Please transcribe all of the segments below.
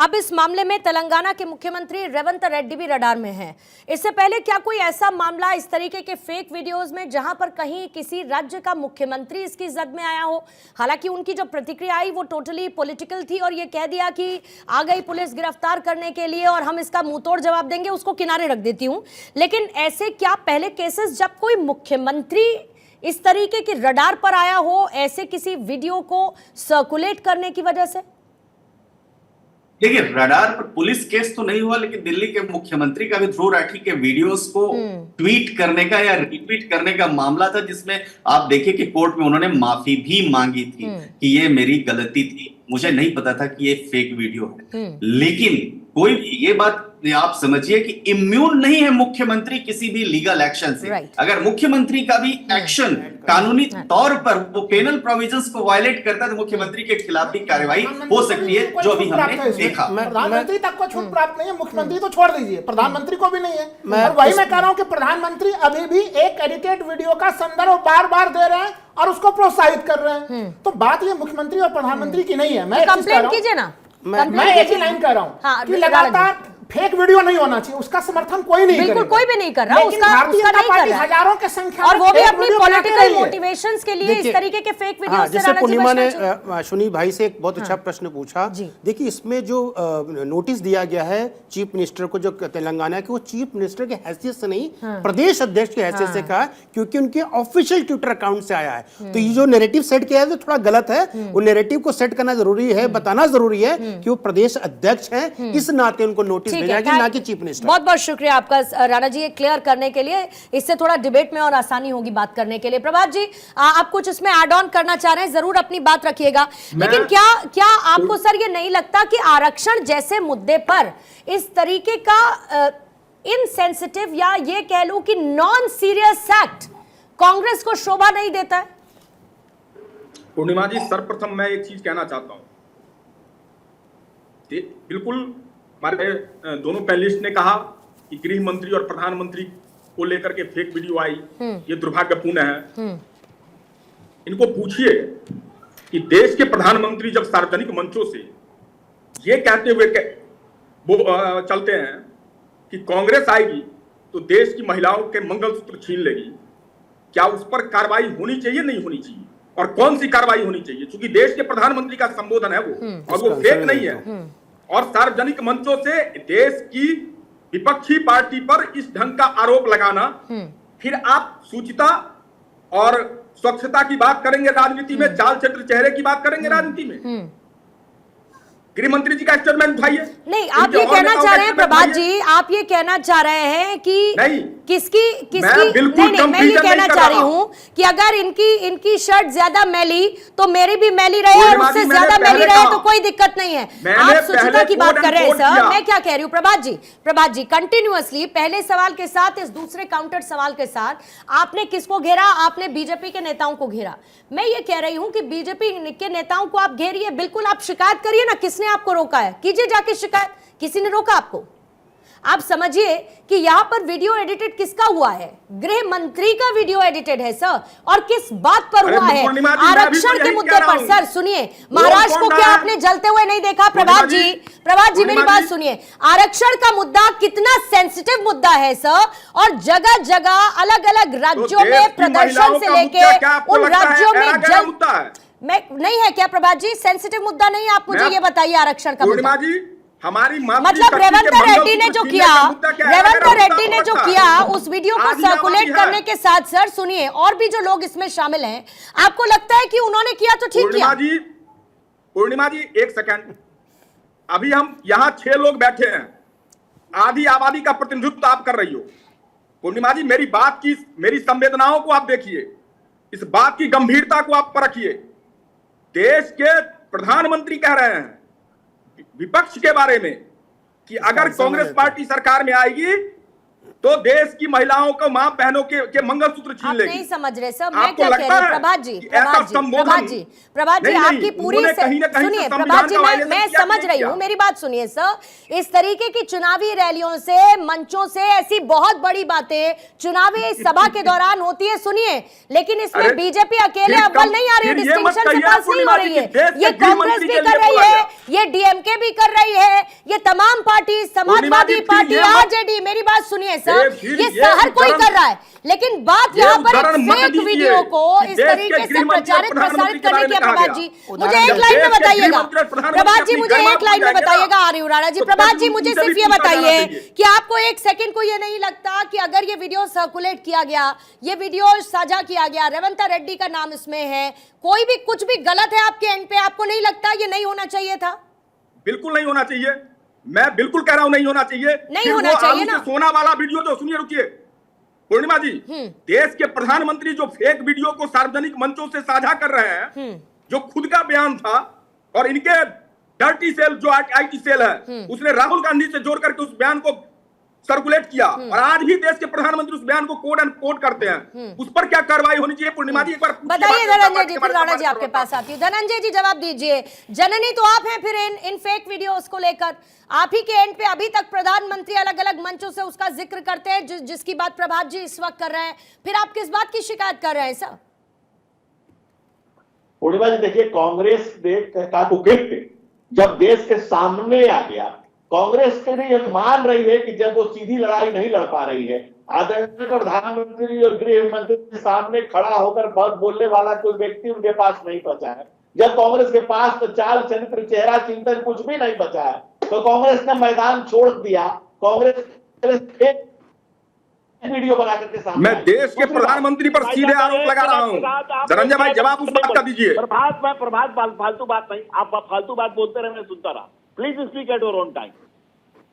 अब इस मामले में तेलंगाना के मुख्यमंत्री रेवंत रेड्डी भी रडार में हैं। इससे पहले क्या कोई ऐसा मामला इस तरीके के फेक वीडियोस में जहां पर कहीं किसी राज्य का मुख्यमंत्री इसकी जद में आया हो? हालांकि उनकी जो प्रतिक्रिया आई वो टोटली पॉलिटिकल थी और ये कह दिया कि आ गई पुलिस गिरफ्तार करने के लिए और हम इसका मुंहतोड़ जवाब देंगे, उसको किनारे रख देती हूं। लेकिन ऐसे क्या पहले केसेस जब कोई मुख्यमंत्री इस तरीके की रडार पर आया हो ऐसे किसी वीडियो को सर्कुलेट करने की वजह से? देखिए, रडार पर पुलिस केस तो नहीं हुआ, लेकिन दिल्ली के मुख्यमंत्री का भी ध्रुव राठी के वीडियोस को ट्वीट करने का या रिट्वीट करने का मामला था, जिसमें आप देखिए कि कोर्ट में उन्होंने माफी भी मांगी थी कि ये मेरी गलती थी, मुझे नहीं पता था कि ये फेक वीडियो है। लेकिन कोई ये बात आप समझिए कि इम्यून नहीं है मुख्यमंत्री किसी भी लीगल एक्शन से। अगर मुख्यमंत्री का भी एक्शन कानूनी तौर पर वो पेनल प्रोविजंस को वायलेट करता है तो मुख्यमंत्री के खिलाफ भी कार्रवाई हो सकती है, जो अभी हमने देखा। प्रधानमंत्री तक को छूट प्राप्त नहीं है, मुख्यमंत्री तो छोड़ दीजिए, प्रधानमंत्री को भी नहीं है। और वही मैं कह रहा हूं कि प्रधानमंत्री अभी भी एक एडिटेड वीडियो का संदर्भ बार बार दे रहे हैं और उसको प्रोत्साहित कर रहे हैं। तो बात ये मुख्यमंत्री और प्रधानमंत्री की नहीं है। मैं कंप्लेंट कीजिए ना, मैं एक ही लाइन कह रहा हूं कि लगातार फेक वीडियो नहीं होना चाहिए, उसका समर्थन कोई नहीं बिल्कुल कोई भी नहीं कर रहा, उसका नहीं कर रहा। हजारों के संख्या और वो भी अपनी पॉलिटिकल मोटिवेशंस के लिए इस तरीके के फेक वीडियो से जैसे पूर्णिमा ने सुनी भाई से एक बहुत अच्छा प्रश्न पूछा। देखिए, इसमें जो नोटिस दिया गया है चीफ मिनिस्टर को, जो तेलंगाना के, वो चीफ मिनिस्टर के हैसियत से नहीं, प्रदेश अध्यक्ष की हैसियत से कहा, क्योंकि उनके ऑफिशियल ट्विटर अकाउंट से आया है। तो ये जो नैरेटिव सेट किया है तो थोड़ा गलत है। वो नैरेटिव को सेट करना जरूरी है, बताना जरूरी है कि वो प्रदेश अध्यक्ष हैं, इस नाते उनको नोटिस भेजा गया, ना कि चीफ मिनिस्टर। बहुत बहुत शुक्रिया आपका राणा जी, ये क्लियर करने के लिए। इससे थोड़ा डिबेट में और आसानी होगी बात करने के लिए। प्रभात जी, आप कुछ इसमें ऐड ऑन करना चाह रहे हैं, जरूर अपनी बात रखिएगा। लेकिन क्या आपको सर ये नहीं लगता कि आरक्षण जैसे मुद्दे पर इस तरीके का इनसेंसिटिव या ये कह लूं कि नॉन सीरियस एक्ट कांग्रेस को शोभा नहीं देता है? पूर्णिमा जी, सर्वप्रथम मैं एक चीज कहना चाहता हूं। बिल्कुल हमारे दोनों पैनलिस्ट ने कहा कि गृह मंत्री और प्रधानमंत्री को लेकर के फेक वीडियो आई, ये दुर्भाग्यपूर्ण है। इनको पूछिए कि देश के प्रधानमंत्री जब सार्वजनिक मंचों से ये कहते हुए वो चलते हैं कि कांग्रेस आएगी तो देश की महिलाओं के मंगलसूत्र छीन लेगी, क्या उस पर कार्रवाई होनी चाहिए, नहीं होनी चाहिए, और कौन सी कार्रवाई होनी चाहिए? क्योंकि देश के प्रधानमंत्री का संबोधन है वो, और वो फेक नहीं है। और सार्वजनिक मंचों से देश की विपक्षी पार्टी पर इस ढंग का आरोप लगाना, फिर आप शुचिता और स्वच्छता की बात करेंगे राजनीति में, चाल चक्र चेहरे की बात करेंगे राजनीति में। गृह मंत्री जी का स्टेटमेंट उठाइए। नहीं, आप ये कहना चाह रहे हैं प्रभात जी, आप ये कहना चाह रहे हैं कि किसकी नहीं, मैं ये कहना चाह रही हूं कि अगर इनकी शर्ट ज्यादा मैली तो मेरी भी मैली रहे और उससे ज्यादा मैली रहे तो कोई दिक्कत नहीं है। आप स्वच्छता की बात कर रहे हैं सर, मैं क्या कह रही हूँ? प्रभात जी कंटिन्यूअसली पहले सवाल के साथ इस दूसरे काउंटर सवाल के साथ आपने किसको घेरा? आपने बीजेपी के नेताओं को घेरा। मैं ये कह रही हूं कि बीजेपी के नेताओं को आप घेरिए, बिल्कुल आप शिकायत करिए ना। किसने आपको रोका है? कीजिए जाके शिकायत, किसी ने रोका आपको? आप समझिए कि यहां पर वीडियो एडिटेड किसका हुआ है? गृह मंत्री का वीडियो एडिटेड है सर। और किस बात पर हुआ है? आरक्षण के मुद्दे पर। सर सुनिए, महाराष्ट्र को क्या आपने जलते हुए नहीं देखा? प्रभात जी मेरी बात सुनिए, आरक्षण का मुद्दा कितना सेंसिटिव मुद्दा है सर, और जगह जगह अलग अलग राज्यों में प्रदर्शन से लेके उन राज्यों में नहीं है क्या? प्रभात जी, सेंसिटिव मुद्दा नहीं है? आप मुझे ये बताइए आरक्षण का मुद्दा। हमारी मतलब रेवंत रेड्डी ने जो किया उस वीडियो को सर्कुलेट करने के साथ, सर सुनिए, और भी जो लोग इसमें शामिल हैं, आपको लगता है कि उन्होंने किया तो ठीक किया? पूर्णिमा जी एक सेकंड, अभी हम यहाँ 6 लोग बैठे हैं, आधी आबादी का प्रतिनिधित्व आप कर रही हो। पूर्णिमा जी, मेरी संवेदनाओं को आप देखिए, इस बात की गंभीरता को आप परखिए। देश के प्रधानमंत्री कह रहे हैं विपक्ष के बारे में कि अगर कांग्रेस पार्टी सरकार में आएगी तो देश की महिलाओं को, मां बहनों के मंगलसूत्र छीन आप लेगी। नहीं समझ रहे सर, मैं आपको क्या कह लगता रही हूँ है प्रभात जी, कि ऐसा संबोधन प्रभात जी नहीं, आपकी पूरी उन्होंने कहीं ना कहीं सुनिए से प्रभात जी, संविधान का मैं वायलेशन किया समझ कि रही नहीं हूँ, किया? मेरी बात सुनिए सर। इस तरीके की चुनावी रैलियों से, मंचों से ऐसी बहुत बड़ी बातें चुनावी सभा के दौरान होती है, सुनिए, लेकिन इसमें अरे, बीजेपी अकेले फिर अव्वल कम- नहीं आ रही है, फिर ये मत डिस्टिंक्शन से कहिए पास नहीं हो पूर्णिमा रही जी है। कि देश के ये गृह कांग्रेस मंत्री भी के कर लिए रही बोला है, गया। ये डीएमके भी कर रही है, ये तमाम पार्टी, समाजवादी फिर पार्टी, ये मत- आरजेडी, मेरी बात सुनिए सर, फिर ये ये हर कोई उदाहरण- कर रहा है, लेकिन बात ये यहाँ पर एक उदाहरण मत फेक दीजिए वीडियो को कि इस देश के तरीके से गृह मंत्री और प्रचारित प्रधानमंत्री प्रसारित के करने बारे की में कहा प्रभात गया। जी, मुझे एक देश लाइन में के गृह बताइएगा मंत्री और प्रधानमंत्री प्रभात जी, अपनी मुझे गरिमा एक लाइन में भूल जाएंगे बताइएगा ना। आर्य उराड़ा जी। तो प्रभात फिर जी, मुझे उनसे सिर्फ भी ये पूछा जाना बताइए चाहिए। कि आपको एक सेकंड को ये नहीं लगता कि अगर ये वीडियो सर्कुलेट किया गया, ये वीडियो साझा किया गया, रेवंता रेड्डी का नाम इसमें है, कोई भी कुछ भी गलत है आपके एंड पे, आपको नहीं लगता ये नहीं होना चाहिए था? बिल्कुल नहीं होना चाहिए, मैं बिल्कुल कह रहा हूं नहीं होना चाहिए। नहीं फिर होना वो चाहिए आलू ना। से सोना वाला वीडियो, जो सुनिए, रुकिए पूर्णिमा जी, देश के प्रधानमंत्री जो फेक वीडियो को सार्वजनिक मंचों से साझा कर रहे हैं, जो खुद का बयान था, और इनके डर्टी सेल जो आईटी सेल है, उसने राहुल गांधी से जोड़ करके उस बयान को सर्कुलेट किया, और आज भी देश के प्रधानमंत्री उस बयान को कोड एंड कोड करते हैं। उस पर क्या कार्रवाई होनी चाहिए पूर्णिमा जी? एक बार पूछिए बताइए भारतीय जनता धनंजय पार्टी जी, के फिर बारे में राणा जी आपके पास आती हूँ। धनंजय जी जवाब दीजिए, जननी तो आप हैं फिर इन फेक वीडियोस को लेकर, आप ही के एंड पे अभी तक प्रधानमंत्री अलग अलग मंचों से उसका जिक्र करते हैं, जिसकी बात प्रभात जी इस वक्त कर रहे हैं, फिर आप किस बात की शिकायत कर रहे हैं सर? पूर्णिमा जी देखिए, कांग्रेस का कुकृत्य जब देश के सामने आ गया, कांग्रेस के लिए मान रही है कि जब वो सीधी लड़ाई नहीं लड़ पा रही है, आदरणीय प्रधानमंत्री और गृह मंत्री के सामने खड़ा होकर बहुत बोलने वाला कोई व्यक्ति उनके पास नहीं बचा है, जब कांग्रेस के पास तो चाल चरित्र, चेहरा चिंतन कुछ भी नहीं बचा है, तो कांग्रेस ने मैदान छोड़ दिया। कांग्रेस वीडियो बना करके सामने मैं देश के प्रधानमंत्री पर सीधे आरोप लगा रहा हूं। धनंजय भाई जवाब उस बात का दीजिए। प्रभात फालतू बात नहीं, आप फालतू बात बोलते रहे, मैं सुनता रहा। Please speak at your own time.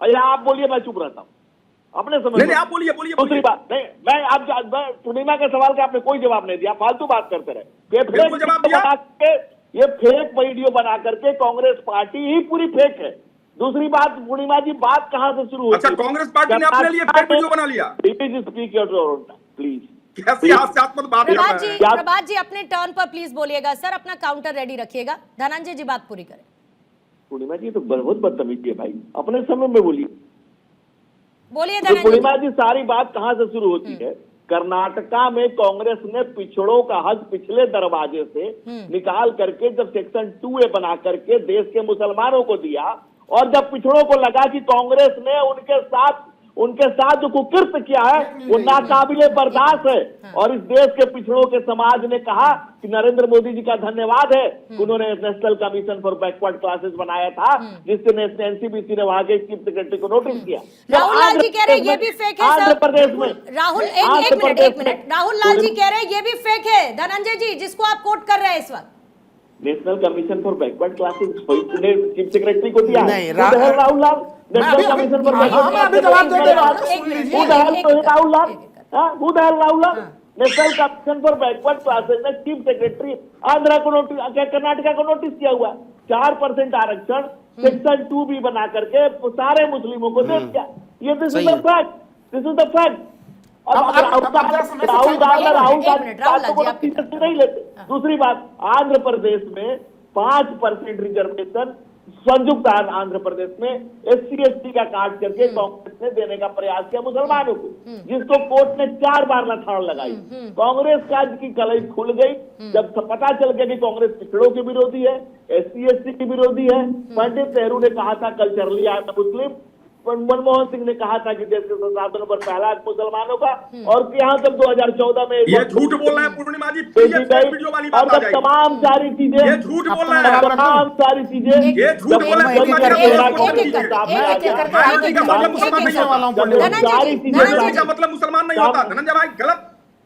अरे आप बोलिए, मैं चुप रहता हूँ अपने समझ। नहीं, आप बोलिए, बोलिए। दूसरी बात नहीं, मैं आप पूर्णिमा के सवाल का आपने कोई जवाब नहीं दिया, फालतू बात करते रहे। बिल्कुल जवाब दिया। ये फेक वीडियो बना करके कांग्रेस पार्टी ही पूरी फेक है। दूसरी बात पूर्णिमा जी, बात कहां से शुरू होती है? अच्छा, कांग्रेस पार्टी ने अपने लिए फेक वीडियो बना लिया। Please speak at your own time please. कैसी हास्यास्पद बात कर रहे हैं। प्रभात जी अपने टर्न पर प्लीज बोलिएगा सर, अपना काउंटर रेडी रखिएगा। धनंजय जी बात पूरी करें। पूर्णिमा जी तो बहुत बदतमीजी है भाई, अपने समय में बोलिए। बोलिए तो धनंजय पूर्णिमा जी, सारी बात कहां से शुरू होती है? कर्नाटका में कांग्रेस ने पिछड़ों का हक पिछले दरवाजे से निकाल करके जब सेक्शन 2A बना करके देश के मुसलमानों को दिया, और जब पिछड़ों को लगा कि कांग्रेस ने उनके साथ जो कुकृत्य किया है वो नाकाबिले बर्दाश्त है, और इस देश के पिछड़ों के समाज ने कहा कि नरेंद्र मोदी जी का धन्यवाद है, उन्होंने national commission for backward classes बनाया था, जिससे एनसीबीसी ने वहां के चीफ सेक्रेटरी को नोटिस किया। राहुल लाल जी कह रहे हैं ये भी फेक है आंध्र सर। प्रदेश में राहुल एक मिनट राहुल लाल जी कह रहे हैं ये भी फेक है, धनंजय जी जिसको आप कोट कर रहे हैं इस वक्त। National commission for backward classes ने चीफ सेक्रेटरी को दिया। नहीं, Rahul Lal, national commission for अभी जवाब देते Rahul Lal, Rahul Lal, national commission for backward classes ने चीफ सेक्रेटरी आंध्रा को नोटिस, कर्नाटका को नोटिस किया हुआ 4% आरक्षण सेक्शन 2B बना करके सारे मुस्लिमों को दे दिया। ये this is the fact, this is the fact. Rahul Gandhi को नहीं लेते। दूसरी बात, आंध्र प्रदेश में 5% रिजर्वेशन संयुक्त आंध्र प्रदेश में SC/ST का काट करके कांग्रेस ने देने का प्रयास किया मुसलमानों को, जिसको कोर्ट ने 4 बार लठाड़ लगाई। कांग्रेस का की कलई खुल गई जब पता चल गया कि कांग्रेस पिछड़ों की विरोधी है, SC/ST की विरोधी है। पंडित नेहरू ने कहा था कल्चरली आई एम मुस्लिम, मनमोहन सिंह ने कहा था कि देश के संसाधनों पर पहला हक मुसलमानों का, और यहाँ तक 2014 में ये झूठ बोल रहे हैं पूर्णिमा जी, वीडियो वाली बात आ जाएगी। तमाम सारी चीजें, ये झूठ बोल रहे हैं, तमाम सारी चीजें, ये झूठ बोल रहे हैं। माइनॉरिटी का मतलब मुसलमान नहीं होता। धनंजय भाई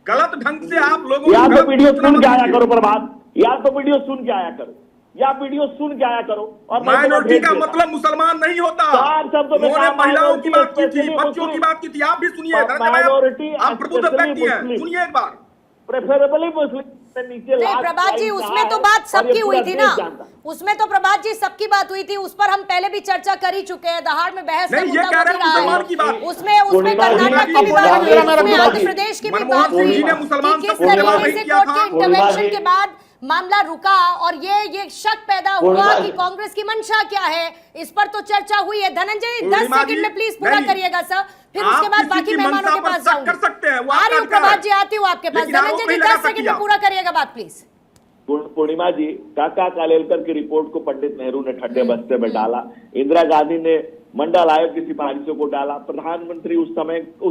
गलत ढंग से आप लोगों या तो वीडियो सुन के आया करो प्रभात, या तो वीडियो सुन के आया करो, या वीडियो सुन के आया करो। और माइनॉरिटी का मतलब मुसलमान नहीं होता। उन्होंने महिलाओं की बात की थी, बच्चों की बात की थी, आप भी सुनिए। माइनॉरिटी आप प्रबुद्ध व्यक्ति हैं, सुनिए एक बार। प्रेफरेबली मुस्लिम नीचे नहीं लास्ट प्रभात जी, लाइन उसमें कहा तो है, बात और सबकी ये हुई पूरा थी देश ना, जानता है। उसमें तो प्रभात जी सबकी बात हुई थी, उस पर हम पहले भी चर्चा कर ही चुके हैं, दहाड़ में बहस का नहीं, ये मुद्दा कह रहे उठ हैं रहा है। मुसलमान की बात। उसमें पूर्णिमा जी, कर्नाटक की भी पूर्णिमा बात जी, हुई, उसमें पूर्णिमा आंध्र जी, प्रदेश की भी मनमोहन बात हुई सिंह जी ने मुसलमान कि किस सब पूर्णिमा तरीके में से किया कोर्ट था। के इंटरवेंशन जी। के बाद मामला रुका, और ये शक पैदा हुआ पूर्णिमा कि जी। कांग्रेस की मंशा क्या है, इस पर तो चर्चा हुई है। धनंजय 10 पूर्णिमा सेकंड जी, में प्लीज पूरा नहीं, करिएगा सर, फिर आप उसके बाद किसी बाकी की मेहमानों मंशा के पर पास शक जाऊंगी। कर सकते हैं, वो आ आपका रही हूँ अधिकार प्रभात है। जी, आती हूँ आपके पास। लेकिन आरोप धनंजय जी नहीं लगा 10 सेकंड सकिया। में पूरा करिएगा बात प्लीज। पूर्णिमा जी, काका कालेलकर की रिपोर्ट को पंडित नेहरू ने ठंडे बस्ते में डाला, इंदिरा गांधी ने मंडल आयोग की सिफारिशों को डाला, प्रधानमंत्री उस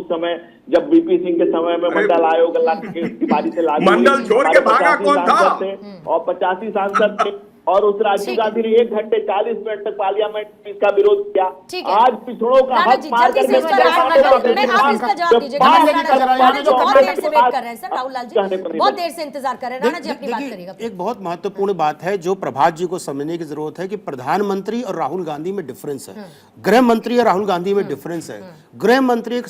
समय जब बीपी सिंह के समय में मंडल आयोग की सिफारिशें लागू हुई, मंडल छोड़ के हमारे भागा 85 कौन था? सांसद थे और 85 सांसद थे, और उस राजीव गांधी ने 1 घंटे 40 मिनट तक पार्लियामेंट में इसका विरोध किया। ठीक है। आज पिछड़ों का राणा हक जी, मार जल्दी से करके इसका आप इसका जवाब दीजिएगा। बात राणा नहीं जी, कर रहा है, राणा जी जो बहुत करना देर से वेट कर रहे हैं सर, राहुल लाल जी बहुत देर से इंतजार कर रहे हैं। राणा जी अपनी बात देखिए, करिएगा। एक बहुत महत्वपूर्ण बात है जो प्रभात जी को समझने की जरूरत है कि प्रधानमंत्री और राहुल गांधी में डिफरेंस है, गृह मंत्री और राहुल गांधी में डिफरेंस है। गृह मंत्री एक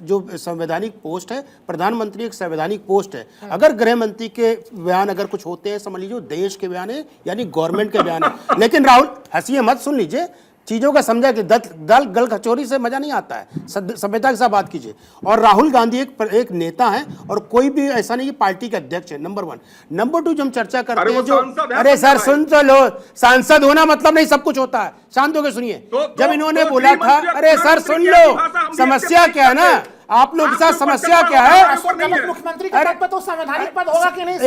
जो संवैधानिक पोस्ट है, प्रधानमंत्री एक संवैधानिक पोस्ट है। अगर गृह मंत्री के बयान अगर कुछ होते हैं, समझ लीजिए देश के बयान है, यानी गवर्नमेंट के बयान है। लेकिन राहुल, हंसिए मत, सुन लीजिए चीजों का समझा कि दल गल कचोरी से मजा नहीं आता है, सभ्यता के साथ बात कीजिए। और राहुल गांधी एक नेता है और कोई भी ऐसा नहीं कि पार्टी के अध्यक्ष है, नंबर 1। नंबर 2, जो हम चर्चा करते हैं, जो अरे सर सुन तो लो, सांसद होना मतलब नहीं सब कुछ होता है, शांत होकर सुनिए। जब इन्होंने बोला था, अरे सर सुन लो, समस्या क्या है ना, आप लोग के साथ समस्या क्या है? मुख्यमंत्री के पद पे तो संवैधानिक पद होगा कि नहीं?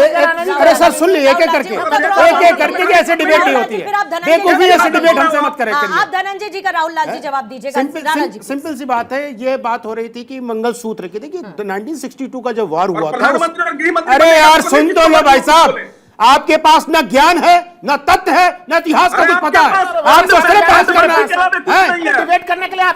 अरे सर सुन लीजिए, एक एक करके ऐसे डिबेट नहीं होती है, बेवकूफी ऐसे डिबेट हमसे मत करें। आप धनंजय जी का राहुल लाल जी जवाब दीजिएगा। राणा जी सिंपल सी बात है, ये बात हो रही थी कि मंगलसूत्र की, देखिए 1962 का जब वार हुआ था, अरे यार सुन तो लो भाई साहब, आपके पास ना ज्ञान है, ना तथ्य है, ना इतिहास का कुछ पता है, आप तो सिर्फ बहस करना है, डिबेट करने के लिए आप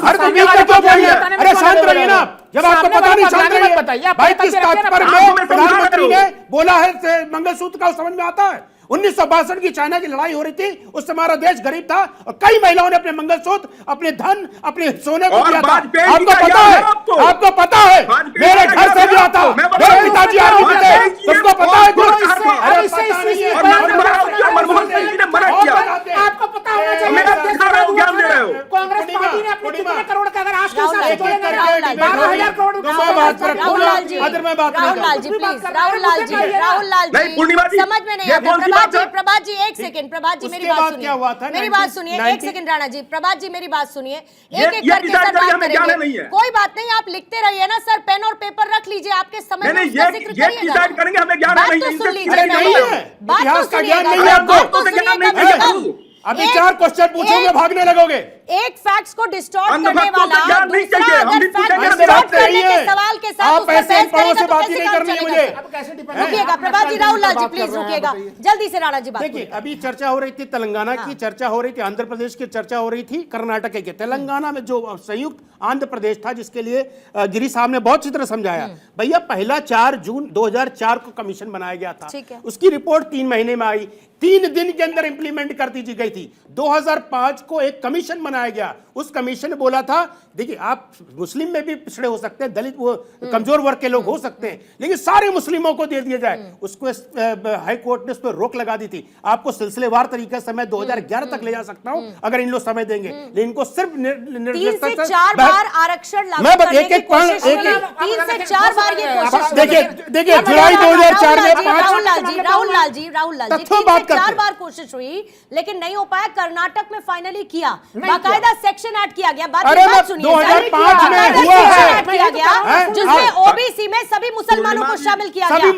हर तमीज में क्यों बोलिए? अरे शांत रहिए ना, जब आपको पता नहीं शांत रहिए। भाई किस तात्पर्य में प्रधानमंत्री ने बोला है मंगलसूत्र का, समझ में आता है? 1962 की चाइना की लड़ाई हो रही थी, उस समय हमारा देश गरीब था और कई महिलाओं ने अपने मंगलसूत्र, अपने धन, अपने सोने को दिया था। आपको पता है, आपको पता है, मेरे घर से भी आता, मेरे पिताजी आर्मी थे, तुमको पता है कुछ? अरे पता नहीं है, आपको पता होना चाहिए। कांग्रेस पार्टी ने अपने कितने करोड़ का अगर आज के हिसाब से जोड़ेंगे, 12,000 करोड़ रुपए राहुल लाल जी, राहुल लाल जी प्लीज, राहुल लाल जी, राहुल लाल जी समझ में नहीं आता। प्रभात जी एक सेकंड, प्रभात जी मेरी बात सुनिए, मेरी बात सुनिए एक सेकंड। राणा जी, प्रभात जी मेरी बात सुनिए, एक एक करके सर बात करेंगे। कोई बात नहीं, आप लिखते रहिए ना सर, पेन और पेपर रख लीजिए, आपके समय में उसका जिक्र करिएगा। बात तो सुन लीजिए, बात तो सुनिएगा, बात तो सुनिएगा। अभी 4 क्वेश्चन पूछोगे, भागने लगोगे। एक फैक्ट्स को डिस्टॉर्ट करने वाला ज्ञान नहीं दूसरा चाहिए, अगर हम भी फैक्ट पूछेंगे, डिस्टॉर्ट करने के सवाल के साथ आप उस पर ऐसे बहस पड़ों से करेगा तो बात ही कैसे नहीं काम करनी चलेगा मुझे। सर? रुकिएगा प्रभात जी, राहुल लाल जी प्लीज रुकिएगा, जल्दी से राणा जी बात देखिए, करिए। अभी चर्चा हो रही थी तेलंगाना की, चर्चा हो रही थी आंध्र प्रदेश की, चर्चा हो रही थी कर्नाटक की। तेलंगाना में जो संयुक्त आंध्र प्रदेश था, जिसके लिए गिरी साहब ने बहुत अच्छी तरह समझाया, भैया पहला 4 जून 2004 को कमीशन बनाया गया था, उसकी रिपोर्ट 3 महीने में आई, 3 दिन के अंदर इंप्लीमेंट कर दी गई थी। 2005 को एक कमीशन बनाया गया, उस कमीशन ने बोला था, देखिए आप मुस्लिम में भी पिछड़े हो सकते हैं, दलित वो कमजोर वर्ग के लोग हो सकते हैं, लेकिन सारे मुस्लिमों को दे दिया जाए। उसको हाई कोर्ट ने उस पर रोक लगा दी थी। आपको सिलसिलेवार तरीके से मैं 2011 तक ले जा सकता हूं अगर इन लोग समय देंगे, लेकिन इनको सिर्फ 3 से 4 बार आरक्षण लागू मैं करने की कोशिश की, 3 से 4 बार ये कोशिश। देखिए जुलाई 2004 में राहुल लाल जी 4 बार कोशिश हुई लेकिन नहीं हो पाया। कर्नाटक में फाइनली किया, बाकायदा सेक्शन ऐड किया गया। बात सुनिए, 2005 में हुआ है, किया गया जिसमें ओबीसी में सभी मुसलमानों को शामिल किया गया।